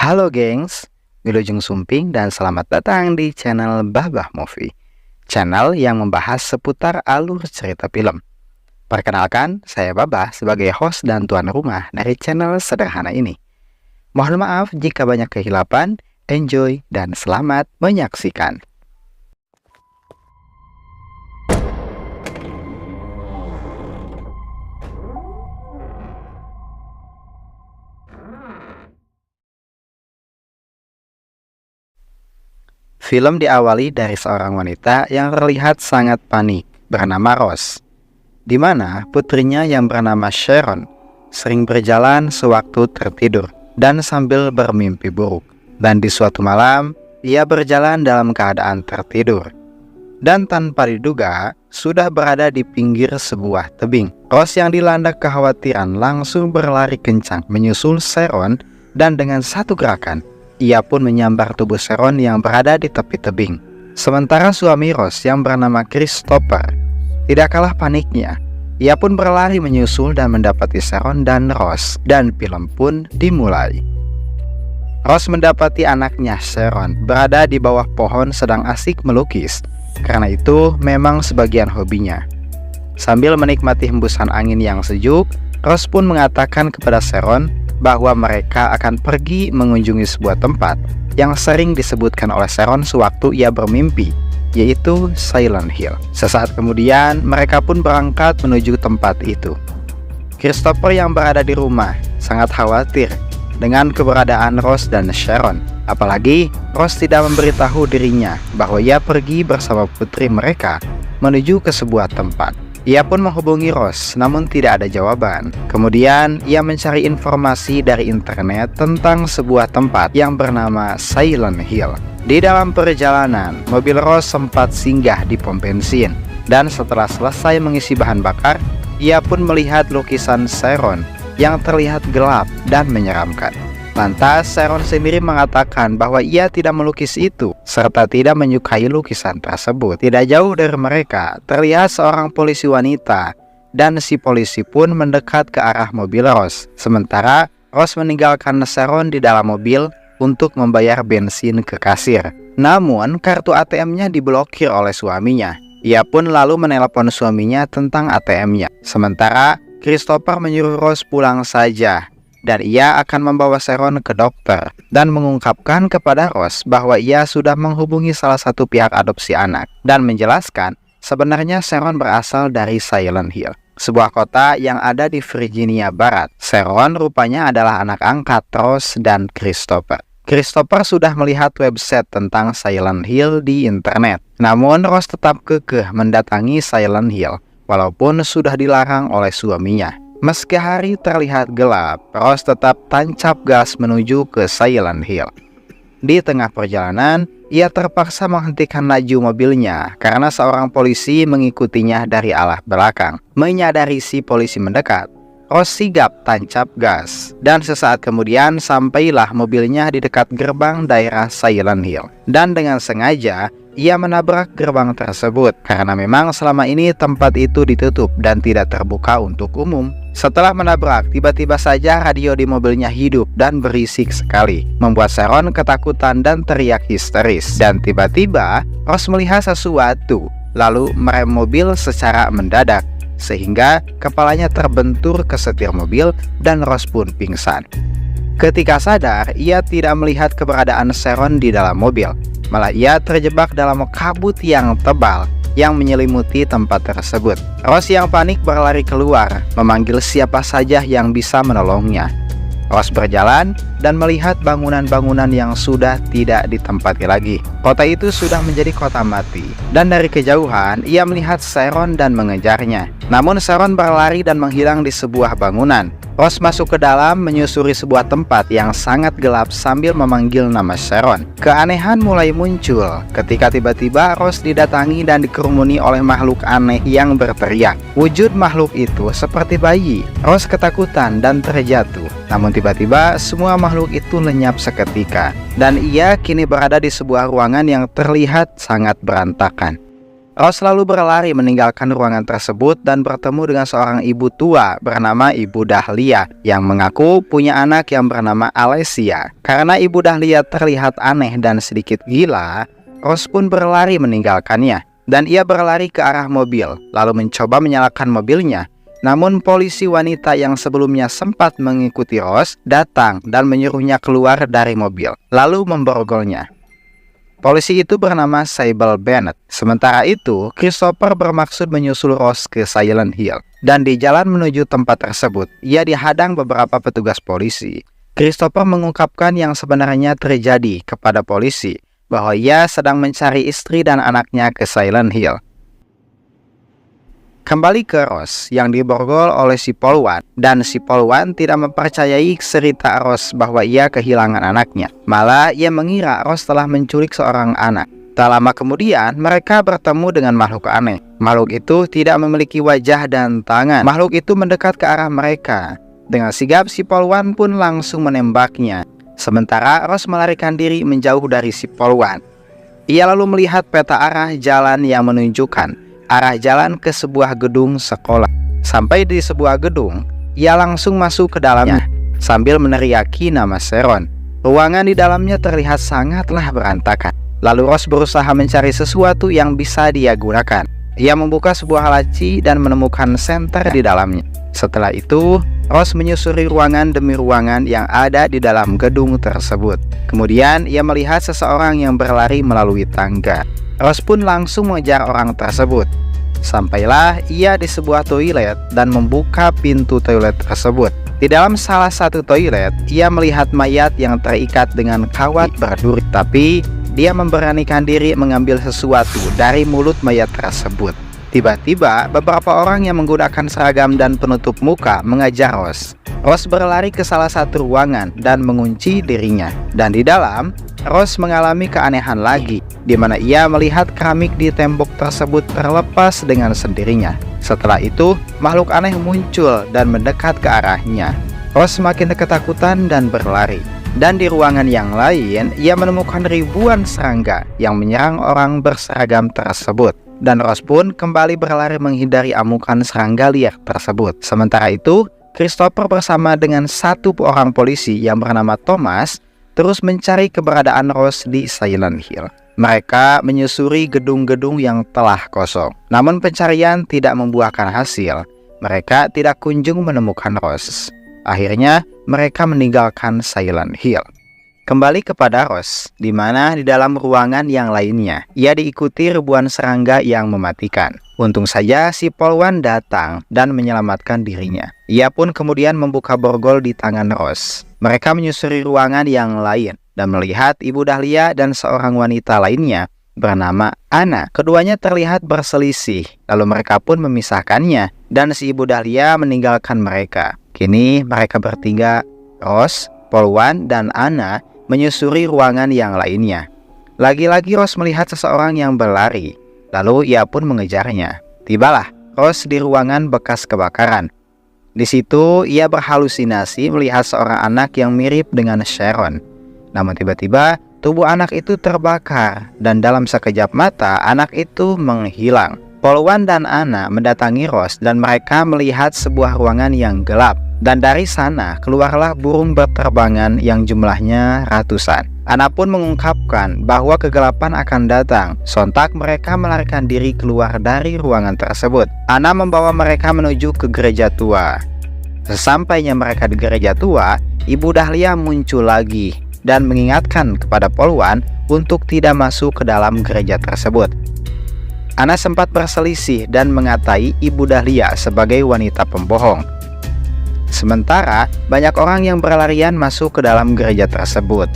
Halo gengs, Wilujeng Sumping dan selamat datang di channel Babah Movie, channel yang membahas seputar alur cerita film. Perkenalkan, saya Babah sebagai host dan tuan rumah dari channel sederhana ini. Mohon maaf jika banyak kehilapan, enjoy dan selamat menyaksikan. Film diawali dari seorang wanita yang terlihat sangat panik bernama Rose, di mana putrinya yang bernama Sharon sering berjalan sewaktu tertidur dan sambil bermimpi buruk. Dan di suatu malam, ia berjalan dalam keadaan tertidur dan tanpa diduga sudah berada di pinggir sebuah tebing. Rose yang dilanda kekhawatiran langsung berlari kencang menyusul Sharon, dan dengan satu gerakan ia pun menyambar tubuh Sharon yang berada di tepi tebing. Sementara suami Rose yang bernama Christopher tidak kalah paniknya. Ia pun berlari menyusul dan mendapati Sharon dan Rose, dan film pun dimulai. Rose mendapati anaknya Sharon berada di bawah pohon sedang asik melukis, karena itu memang sebagian hobinya. Sambil menikmati hembusan angin yang sejuk, Rose pun mengatakan kepada Sharon bahwa mereka akan pergi mengunjungi sebuah tempat yang sering disebutkan oleh Sharon sewaktu ia bermimpi, yaitu Silent Hill. Sesaat kemudian mereka pun berangkat menuju tempat itu. Christopher yang berada di rumah sangat khawatir dengan keberadaan Rose dan Sharon. Apalagi Rose tidak memberitahu dirinya bahwa ia pergi bersama putri mereka menuju ke sebuah tempat. Ia pun menghubungi Rose, namun tidak ada jawaban. Kemudian, ia mencari informasi dari internet tentang sebuah tempat yang bernama Silent Hill. Di dalam perjalanan, mobil Rose sempat singgah di pom bensin. Dan setelah selesai mengisi bahan bakar, ia pun melihat lukisan Sharon yang terlihat gelap dan menyeramkan. Lantas, Sharon sendiri mengatakan bahwa ia tidak melukis itu, serta tidak menyukai lukisan tersebut. Tidak jauh dari mereka, terlihat seorang polisi wanita, dan si polisi pun mendekat ke arah mobil Rose. Sementara, Rose meninggalkan Sharon di dalam mobil untuk membayar bensin ke kasir. Namun, kartu ATM-nya diblokir oleh suaminya. Ia pun lalu menelepon suaminya tentang ATM-nya. Sementara, Christopher menyuruh Rose pulang saja, dan ia akan membawa Sharon ke dokter dan mengungkapkan kepada Rose bahwa ia sudah menghubungi salah satu pihak adopsi anak dan menjelaskan sebenarnya Sharon berasal dari Silent Hill, sebuah kota yang ada di Virginia Barat. Sharon rupanya adalah anak angkat Rose dan Christopher. Christopher sudah melihat website tentang Silent Hill di internet, namun Rose tetap kekeh mendatangi Silent Hill walaupun sudah dilarang oleh suaminya. Meski hari terlihat gelap, Rose tetap tancap gas menuju ke Silent Hill. Di tengah perjalanan, ia terpaksa menghentikan laju mobilnya karena seorang polisi mengikutinya dari arah belakang. Menyadari si polisi mendekat, Rose sigap tancap gas, dan sesaat kemudian sampailah mobilnya di dekat gerbang daerah Silent Hill. Dan dengan sengaja, ia menabrak gerbang tersebut karena memang selama ini tempat itu ditutup dan tidak terbuka untuk umum. Setelah menabrak, tiba-tiba saja radio di mobilnya hidup dan berisik sekali, membuat Sharon ketakutan dan teriak histeris. Dan tiba-tiba, Rose melihat sesuatu, lalu merem mobil secara mendadak, sehingga kepalanya terbentur ke setir mobil dan Rose pun pingsan. Ketika sadar, ia tidak melihat keberadaan Sharon di dalam mobil. Malah ia terjebak dalam kabut yang tebal yang menyelimuti tempat tersebut. Rose yang panik berlari keluar, memanggil siapa saja yang bisa menolongnya. Rose berjalan dan melihat bangunan-bangunan yang sudah tidak ditempati lagi. Kota itu sudah menjadi kota mati, dan dari kejauhan ia melihat Sharon dan mengejarnya. Namun Sharon berlari dan menghilang di sebuah bangunan. Rose masuk ke dalam menyusuri sebuah tempat yang sangat gelap sambil memanggil nama Sharon. Keanehan mulai muncul ketika tiba-tiba Rose didatangi dan dikerumuni oleh makhluk aneh yang berteriak. Wujud makhluk itu seperti bayi. Rose ketakutan dan terjatuh. Namun tiba-tiba semua makhluk itu lenyap seketika, dan ia kini berada di sebuah ruangan yang terlihat sangat berantakan. Rose lalu berlari meninggalkan ruangan tersebut dan bertemu dengan seorang ibu tua bernama Ibu Dahlia yang mengaku punya anak yang bernama Alessia. Karena Ibu Dahlia terlihat aneh dan sedikit gila, Rose pun berlari meninggalkannya dan ia berlari ke arah mobil lalu mencoba menyalakan mobilnya. Namun polisi wanita yang sebelumnya sempat mengikuti Rose datang dan menyuruhnya keluar dari mobil lalu memborgolnya. Polisi itu bernama Sybil Bennett. Sementara itu, Christopher bermaksud menyusul Rose ke Silent Hill. Dan di jalan menuju tempat tersebut, ia dihadang beberapa petugas polisi. Christopher mengungkapkan yang sebenarnya terjadi kepada polisi, bahwa ia sedang mencari istri dan anaknya ke Silent Hill. Kembali ke Rose yang diborgol oleh si Polwan, dan si Polwan tidak mempercayai cerita Rose bahwa ia kehilangan anaknya. Malah ia mengira Rose telah menculik seorang anak. Tak lama kemudian mereka bertemu dengan makhluk aneh. Makhluk itu tidak memiliki wajah dan tangan. Makhluk itu mendekat ke arah mereka. Dengan sigap si Polwan pun langsung menembaknya. Sementara Rose melarikan diri menjauh dari si Polwan. Ia lalu melihat peta arah jalan yang menunjukkan arah jalan ke sebuah gedung sekolah. Sampai di sebuah gedung, ia langsung masuk ke dalamnya sambil meneriaki nama Sharon. Ruangan di dalamnya terlihat sangatlah berantakan. Lalu Rose berusaha mencari sesuatu yang bisa dia gunakan. Ia membuka sebuah laci dan menemukan senter di dalamnya. Setelah itu, Rose menyusuri ruangan demi ruangan yang ada di dalam gedung tersebut. Kemudian ia melihat seseorang yang berlari melalui tangga. Rose pun langsung mengejar orang tersebut. Sampailah ia di sebuah toilet dan membuka pintu toilet tersebut. Di dalam salah satu toilet, ia melihat mayat yang terikat dengan kawat berduri. Tapi dia memberanikan diri mengambil sesuatu dari mulut mayat tersebut. Tiba-tiba, beberapa orang yang menggunakan seragam dan penutup muka mengejar Rose. Rose berlari ke salah satu ruangan dan mengunci dirinya. Dan di dalam, Rose mengalami keanehan lagi, di mana ia melihat keramik di tembok tersebut terlepas dengan sendirinya. Setelah itu, makhluk aneh muncul dan mendekat ke arahnya. Rose semakin ketakutan dan berlari. Dan di ruangan yang lain, ia menemukan ribuan serangga yang menyerang orang berseragam tersebut. Dan Rose pun kembali berlari menghindari amukan serangga liar tersebut. Sementara itu, Christopher bersama dengan satu orang polisi yang bernama Thomas terus mencari keberadaan Rose di Silent Hill. Mereka menyusuri gedung-gedung yang telah kosong. Namun pencarian tidak membuahkan hasil. Mereka tidak kunjung menemukan Rose. Akhirnya mereka meninggalkan Silent Hill. Kembali kepada Rose, di mana di dalam ruangan yang lainnya, ia diikuti ribuan serangga yang mematikan. Untung saja si Polwan datang dan menyelamatkan dirinya. Ia pun kemudian membuka borgol di tangan Rose. Mereka menyusuri ruangan yang lain dan melihat Ibu Dahlia dan seorang wanita lainnya bernama Anna. Keduanya terlihat berselisih, lalu mereka pun memisahkannya dan si Ibu Dahlia meninggalkan mereka. Kini mereka bertiga, Rose, Polwan, dan Anna, menyusuri ruangan yang lainnya. Lagi-lagi Rose melihat seseorang yang berlari, lalu ia pun mengejarnya. Tibalah Rose di ruangan bekas kebakaran. Di situ ia berhalusinasi melihat seorang anak yang mirip dengan Sharon. Namun tiba-tiba tubuh anak itu terbakar dan dalam sekejap mata anak itu menghilang. Polwan dan Anna mendatangi Rose dan mereka melihat sebuah ruangan yang gelap. Dan dari sana keluarlah burung berterbangan yang jumlahnya ratusan. Anna pun mengungkapkan bahwa kegelapan akan datang. Sontak mereka melarikan diri keluar dari ruangan tersebut. Anna membawa mereka menuju ke gereja tua. Sesampainya mereka di gereja tua, Ibu Dahlia muncul lagi dan mengingatkan kepada Polwan untuk tidak masuk ke dalam gereja tersebut. Anna sempat berselisih dan mengatai Ibu Dahlia sebagai wanita pembohong. Sementara banyak orang yang berlarian masuk ke dalam gereja tersebut.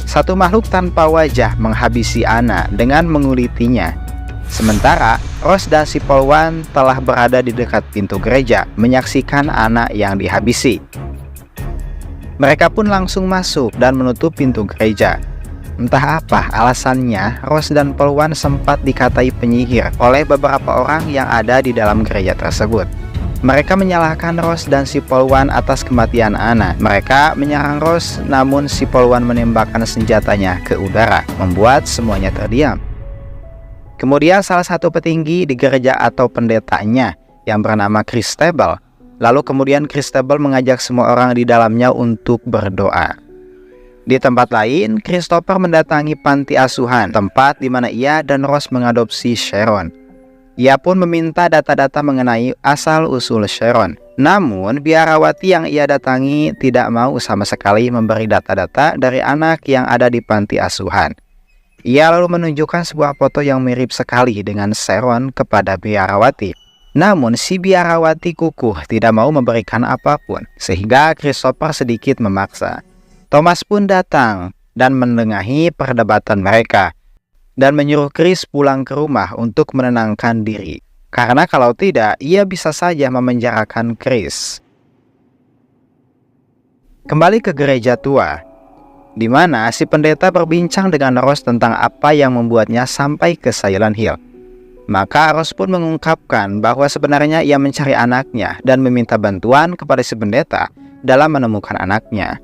Satu makhluk tanpa wajah menghabisi Anna dengan mengulitinya. Sementara Rose dan si Polwan telah berada di dekat pintu gereja menyaksikan Anna yang dihabisi. Mereka pun langsung masuk dan menutup pintu gereja. Entah apa alasannya, Rose dan Polwan sempat dikatai penyihir oleh beberapa orang yang ada di dalam gereja tersebut. Mereka menyalahkan Rose dan si Polwan atas kematian Anna. Mereka menyerang Rose, namun si Polwan menembakkan senjatanya ke udara, membuat semuanya terdiam. Kemudian salah satu petinggi di gereja atau pendetanya yang bernama Christabel. Lalu kemudian Christabel mengajak semua orang di dalamnya untuk berdoa. Di tempat lain, Christopher mendatangi panti asuhan, tempat di mana ia dan Rose mengadopsi Sharon. Ia pun meminta data-data mengenai asal-usul Sharon. Namun, biarawati yang ia datangi tidak mau sama sekali memberi data-data dari anak yang ada di panti asuhan. Ia lalu menunjukkan sebuah foto yang mirip sekali dengan Sharon kepada biarawati. Namun si biarawati kukuh tidak mau memberikan apapun, sehingga Christopher sedikit memaksa. Thomas pun datang dan menengahi perdebatan mereka, dan menyuruh Chris pulang ke rumah untuk menenangkan diri. Karena kalau tidak, ia bisa saja memenjarakan Chris. Kembali ke gereja tua, di mana si pendeta berbincang dengan Rose tentang apa yang membuatnya sampai ke Silent Hill. Maka Rose pun mengungkapkan bahwa sebenarnya ia mencari anaknya dan meminta bantuan kepada si pendeta dalam menemukan anaknya.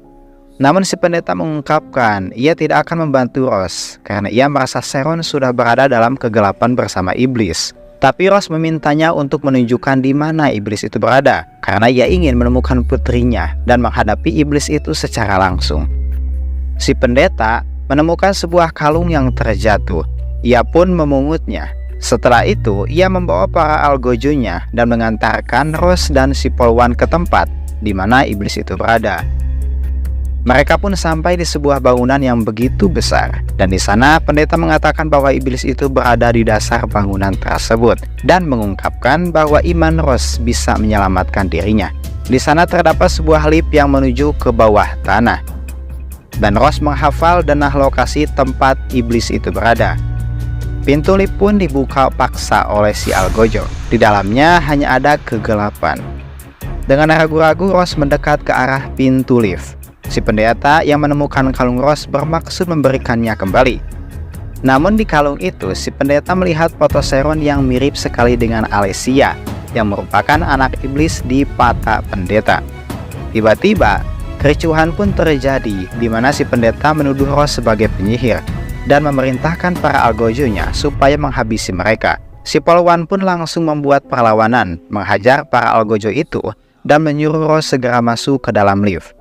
Namun si pendeta mengungkapkan ia tidak akan membantu Rose karena ia merasa Sharon sudah berada dalam kegelapan bersama iblis. Tapi Rose memintanya untuk menunjukkan di mana iblis itu berada karena ia ingin menemukan putrinya dan menghadapi iblis itu secara langsung. Si pendeta menemukan sebuah kalung yang terjatuh. Ia pun memungutnya. Setelah itu, ia membawa para algojonya dan mengantarkan Rose dan si polwan ke tempat di mana iblis itu berada. Mereka pun sampai di sebuah bangunan yang begitu besar, dan di sana pendeta mengatakan bahwa iblis itu berada di dasar bangunan tersebut dan mengungkapkan bahwa iman Rose bisa menyelamatkan dirinya. Di sana terdapat sebuah lift yang menuju ke bawah tanah, dan Rose menghafal denah lokasi tempat iblis itu berada. Pintu lift pun dibuka paksa oleh si algojo. Di dalamnya hanya ada kegelapan. Dengan ragu-ragu, Rose mendekat ke arah pintu lift. Si pendeta yang menemukan kalung Rose bermaksud memberikannya kembali. Namun di kalung itu, si pendeta melihat foto Sharon yang mirip sekali dengan Alessia, yang merupakan anak iblis di mata pendeta. Tiba-tiba, kericuhan pun terjadi, di mana si pendeta menuduh Rose sebagai penyihir dan memerintahkan para algojonya supaya menghabisi mereka. Si polwan pun langsung membuat perlawanan, menghajar para algojo itu dan menyuruh Rose segera masuk ke dalam lift.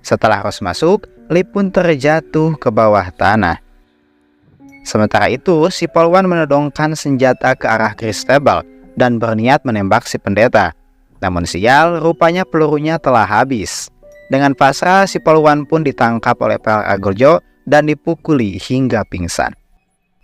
Setelah Rose masuk, lift pun terjatuh ke bawah tanah. Sementara itu, si polwan menodongkan senjata ke arah Christabel dan berniat menembak si pendeta. Namun sial, rupanya pelurunya telah habis. Dengan pasrah, si polwan pun ditangkap oleh para algojo dan dipukuli hingga pingsan.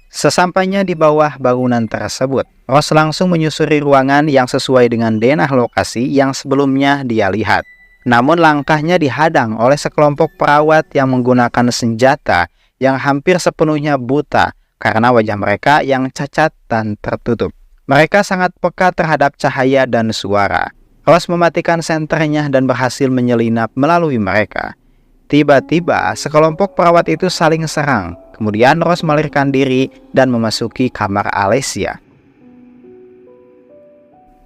Sesampainya di bawah bangunan tersebut, Rose langsung menyusuri ruangan yang sesuai dengan denah lokasi yang sebelumnya dia lihat. Namun langkahnya dihadang oleh sekelompok perawat yang menggunakan senjata yang hampir sepenuhnya buta karena wajah mereka yang cacat dan tertutup. Mereka sangat peka terhadap cahaya dan suara. Rose mematikan senternya dan berhasil menyelinap melalui mereka. Tiba-tiba, sekelompok perawat itu saling serang. Kemudian Rose melarikan diri dan memasuki kamar Alessia.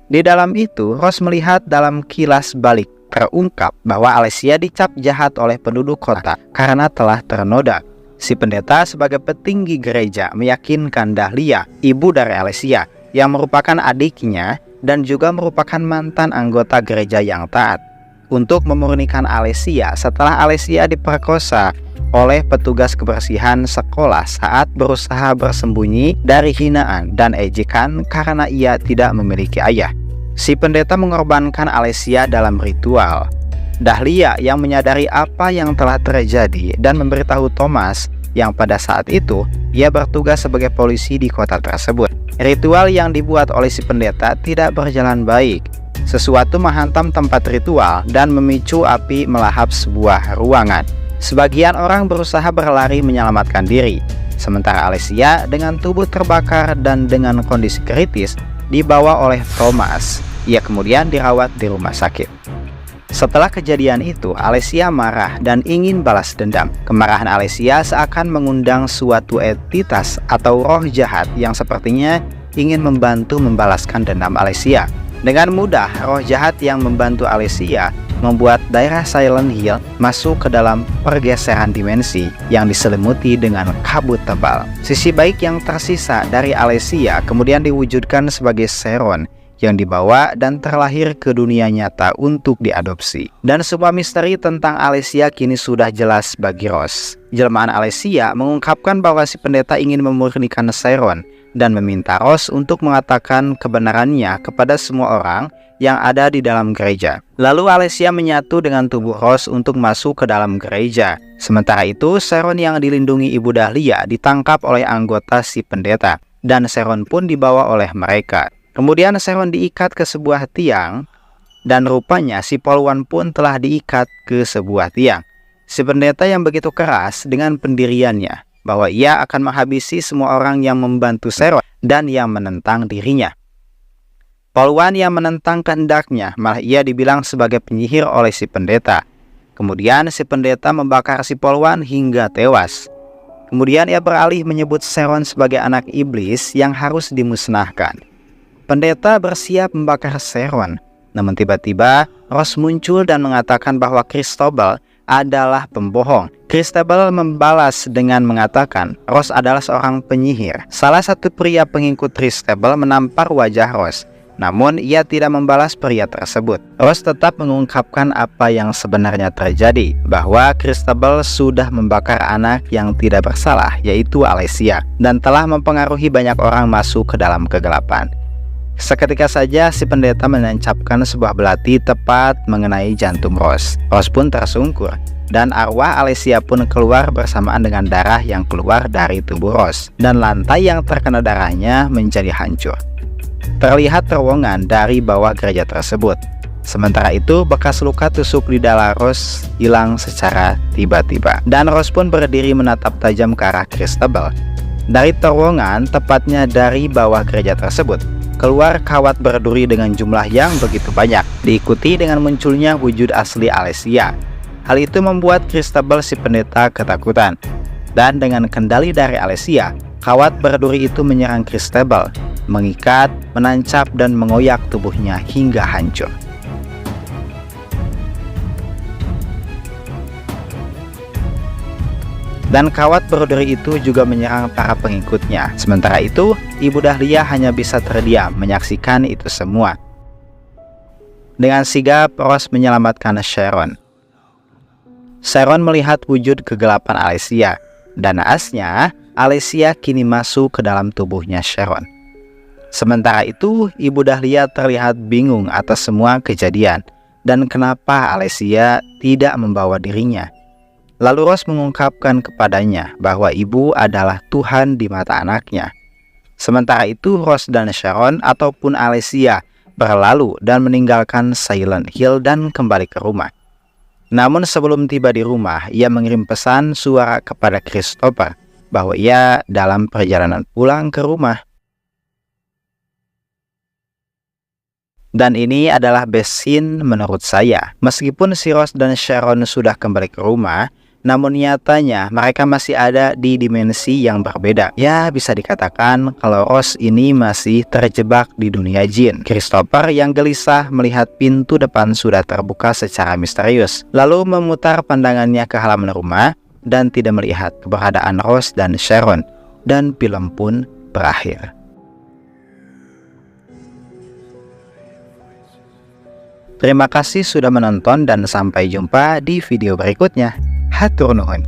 Di dalam itu, Rose melihat dalam kilas balik terungkap bahwa Alessia dicap jahat oleh penduduk kota karena telah ternoda. Si pendeta sebagai petinggi gereja meyakinkan Dahlia, ibu dari Alessia, yang merupakan adiknya dan juga merupakan mantan anggota gereja yang taat, untuk memurnikan Alessia setelah Alessia diperkosa oleh petugas kebersihan sekolah saat berusaha bersembunyi dari hinaan dan ejekan karena ia tidak memiliki ayah. Si pendeta mengorbankan Alessia dalam ritual. Dahlia yang menyadari apa yang telah terjadi dan memberitahu Thomas yang pada saat itu ia bertugas sebagai polisi di kota tersebut. Ritual yang dibuat oleh si pendeta tidak berjalan baik. Sesuatu menghantam tempat ritual dan memicu api melahap sebuah ruangan. Sebagian orang berusaha berlari menyelamatkan diri, sementara Alessia dengan tubuh terbakar dan dengan kondisi kritis dibawa oleh Thomas. Ia kemudian dirawat di rumah sakit. Setelah kejadian itu, Alessia marah dan ingin balas dendam. Kemarahan Alessia seakan mengundang suatu entitas atau roh jahat yang sepertinya ingin membantu membalaskan dendam Alessia. Dengan mudah, roh jahat yang membantu Alessia membuat daerah Silent Hill masuk ke dalam pergeseran dimensi yang diselimuti dengan kabut tebal. Sisi baik yang tersisa dari Alesia kemudian diwujudkan sebagai Sharon yang dibawa dan terlahir ke dunia nyata untuk diadopsi. Dan sebuah misteri tentang Alesia kini sudah jelas bagi Rose. Jelmaan Alesia mengungkapkan bahwa si pendeta ingin memurnikan Sharon dan meminta Rose untuk mengatakan kebenarannya kepada semua orang yang ada di dalam gereja. Lalu Alesia menyatu dengan tubuh Rose untuk masuk ke dalam gereja. Sementara itu, Sharon yang dilindungi Ibu Dahlia ditangkap oleh anggota si pendeta, dan Sharon pun dibawa oleh mereka. Kemudian Sharon diikat ke sebuah tiang, dan rupanya si Polwan pun telah diikat ke sebuah tiang. Si pendeta yang begitu keras dengan pendiriannya bahwa ia akan menghabisi semua orang yang membantu Sharon dan yang menentang dirinya. Polwan yang menentang kehendaknya malah ia dibilang sebagai penyihir oleh si pendeta. Kemudian si pendeta membakar si Polwan hingga tewas. Kemudian ia beralih menyebut Sharon sebagai anak iblis yang harus dimusnahkan. Pendeta bersiap membakar Sharon, namun tiba-tiba Rose muncul dan mengatakan bahwa Christabel adalah pembohong. Christabel membalas dengan mengatakan Rose adalah seorang penyihir. Salah satu pria pengikut Christabel menampar wajah Rose, namun ia tidak membalas pria tersebut. Rose tetap mengungkapkan apa yang sebenarnya terjadi, bahwa Christabel sudah membakar anak yang tidak bersalah, yaitu Alesia, dan telah mempengaruhi banyak orang masuk ke dalam kegelapan. Seketika saja si pendeta menancapkan sebuah belati tepat mengenai jantung Rose. Rose pun tersungkur, dan arwah Alesia pun keluar bersamaan dengan darah yang keluar dari tubuh Rose, dan lantai yang terkena darahnya menjadi hancur. Terlihat terowongan dari bawah gereja tersebut. Sementara itu, bekas luka tusuk di dada Rose hilang secara tiba-tiba, dan Rose pun berdiri menatap tajam ke arah Christabel. Dari terowongan, tepatnya dari bawah gereja tersebut, keluar kawat berduri dengan jumlah yang begitu banyak, diikuti dengan munculnya wujud asli Alesia. Hal itu membuat Christabel si pendeta ketakutan, dan dengan kendali dari Alesia, kawat berduri itu menyerang Christabel, mengikat, menancap, dan mengoyak tubuhnya hingga hancur. Dan kawat berduri itu juga menyerang para pengikutnya. Sementara itu, Ibu Dahlia hanya bisa terdiam menyaksikan itu semua. Dengan sigap, Rose menyelamatkan Sharon. Sharon melihat wujud kegelapan Alesia, dan naasnya, Alesia kini masuk ke dalam tubuhnya Sharon. Sementara itu, Ibu Dahlia terlihat bingung atas semua kejadian, dan kenapa Alesia tidak membawa dirinya. Lalu Rose mengungkapkan kepadanya bahwa ibu adalah Tuhan di mata anaknya. Sementara itu Rose dan Sharon ataupun Alesia berlalu dan meninggalkan Silent Hill dan kembali ke rumah. Namun sebelum tiba di rumah, ia mengirim pesan suara kepada Christopher bahwa ia dalam perjalanan pulang ke rumah. Dan ini adalah best scene menurut saya. Meskipun si Rose dan Sharon sudah kembali ke rumah, namun nyatanya mereka masih ada di dimensi yang berbeda. Ya, bisa dikatakan kalau Rose ini masih terjebak di dunia jin. Christopher yang gelisah melihat pintu depan sudah terbuka secara misterius, lalu memutar pandangannya ke halaman rumah dan tidak melihat keberadaan Rose dan Sharon, dan film pun berakhir. Terima kasih sudah menonton dan sampai jumpa di video berikutnya. Hatur nuhun.